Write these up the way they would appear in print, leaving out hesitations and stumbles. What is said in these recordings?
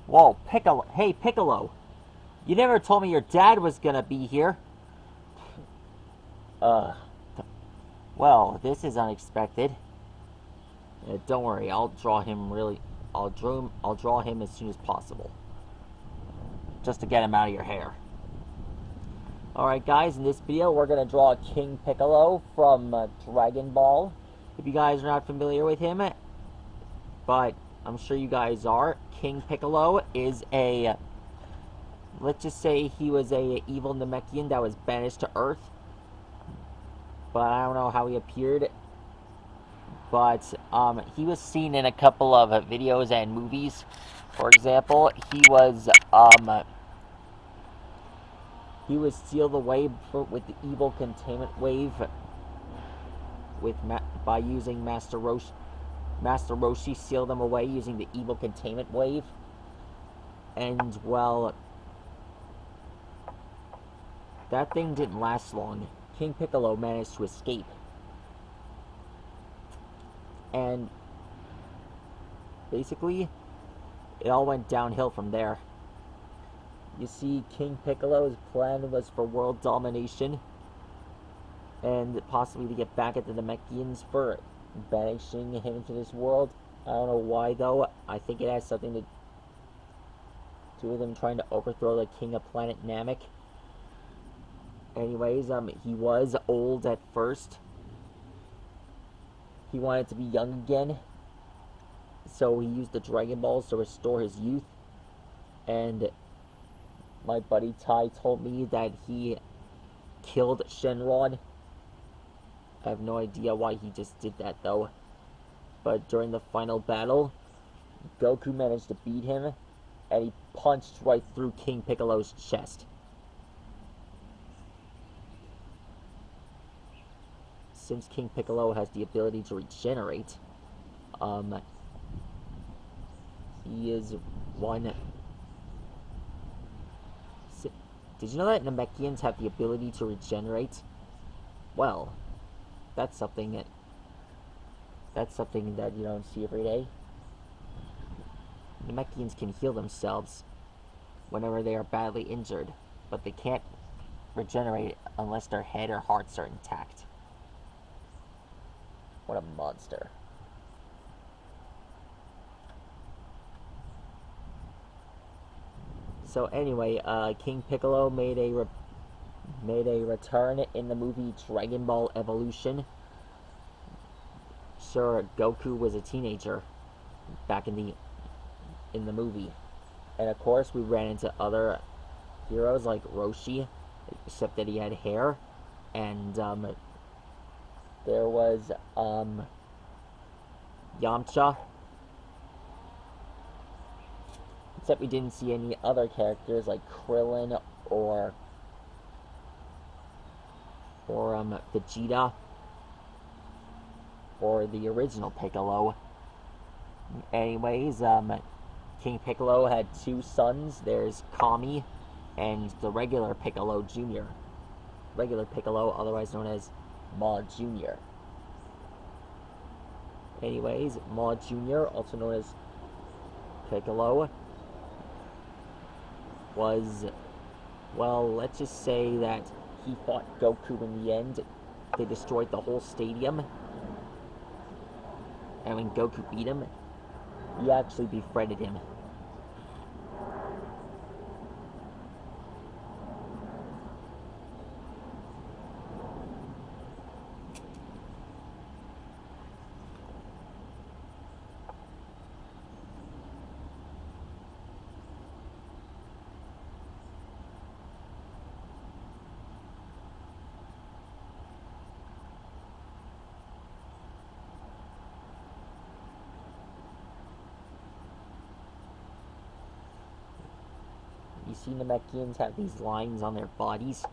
Whoa, Piccolo. Hey, Piccolo. You never told me your dad was gonna be here. Uh, well, this is unexpected. Don't worry, I'll draw him really. I'll draw him as soon as possible, just to get him out of your hair. Alright, guys, in this video, we're gonna draw King Piccolo from Dragon Ball. If you guys are not familiar with him, but I'm sure you guys are, King Piccolo is a, let's just say he was a evil Namekian that was banished to Earth. But I don't know how he appeared. But he was seen in a couple of videos and movies. For example, he was sealed away with the evil containment wave by using Master Roshi. Master Roshi sealed them away using the evil containment wave. And, well, that thing didn't last long. King Piccolo managed to escape. And basically, it all went downhill from there. You see, King Piccolo's plan was for world domination, and possibly to get back at the Namekians for banishing him into this world. I don't know why, though. I think it has something to do with him trying to overthrow the king of planet Namek. Anyways, he was old at first. He wanted to be young again, so he used the Dragon Balls to restore his youth. And my buddy Ty told me that he killed Shenron. I have no idea why he just did that, though. But during the final battle, Goku managed to beat him, and he punched right through King Piccolo's chest. Since King Piccolo has the ability to regenerate, he is one. Did you know that Namekians have the ability to regenerate? Well, that's something that you don't see every day. Namekians can heal themselves whenever they are badly injured, but they can't regenerate unless their head or hearts are intact. What a monster. So anyway, King Piccolo made a return in the movie Dragon Ball Evolution. Sure, Goku was a teenager back in the movie, and of course we ran into other heroes like Roshi, except that he had hair, and there was Yamcha. Except we didn't see any other characters like Krillin or Vegeta or the original Piccolo. Anyways, King Piccolo had two sons. There's Kami and the regular Piccolo Jr. Regular Piccolo, otherwise known as Ma Jr. Anyways, Ma Jr., also known as Piccolo, was, well, let's just say that he fought Goku in the end. They destroyed the whole stadium. And when Goku beat him, he actually befriended him. You see Namekians have these lines on their bodies.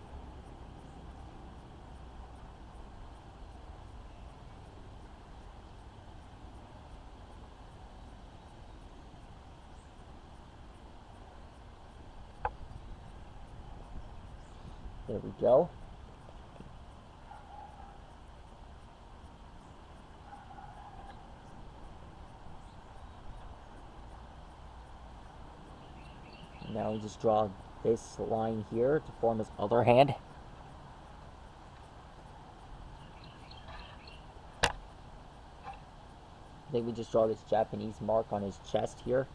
There we go. Now we just draw this line here to form his other hand. Then we just draw this Japanese mark on his chest here.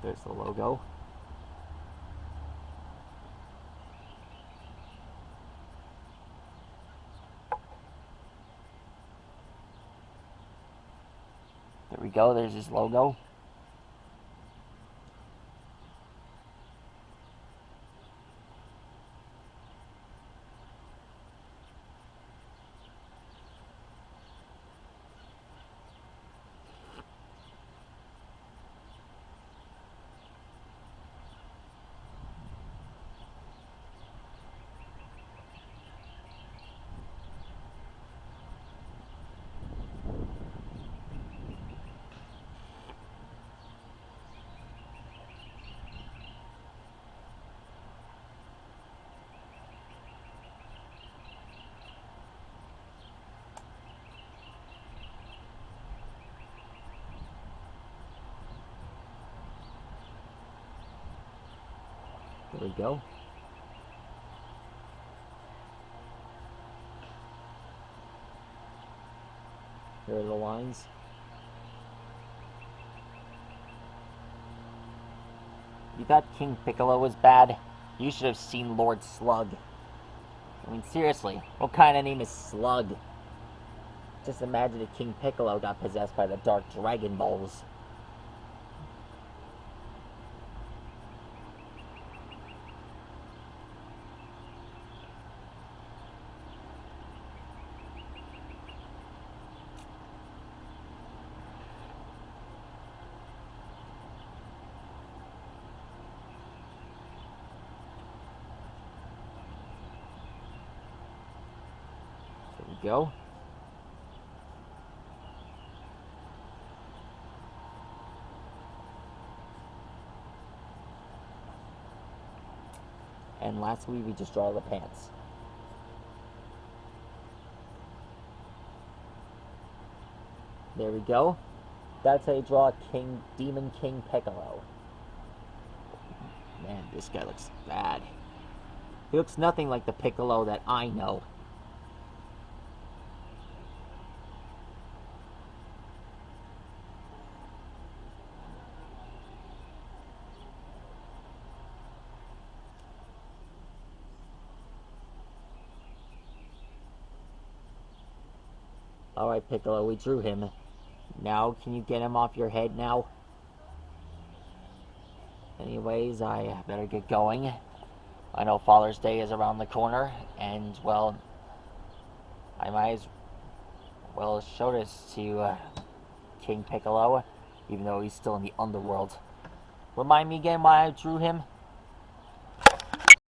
There's the logo. There we go, there's his logo. There we go. Here are the lines. You thought King Piccolo was bad? You should have seen Lord Slug. I mean, seriously, what kind of name is Slug? Just imagine if King Piccolo got possessed by the Dark Dragon Balls. There we go. And lastly, we just draw the pants. There we go. That's how you draw Demon King Piccolo. Man, this guy looks bad. He looks nothing like the Piccolo that I know. Alright, Piccolo, we drew him. Now, can you get him off your head now? Anyways, I better get going. I know Father's Day is around the corner, and, well, I might as well show this to King Piccolo, even though he's still in the underworld. Remind me again why I drew him?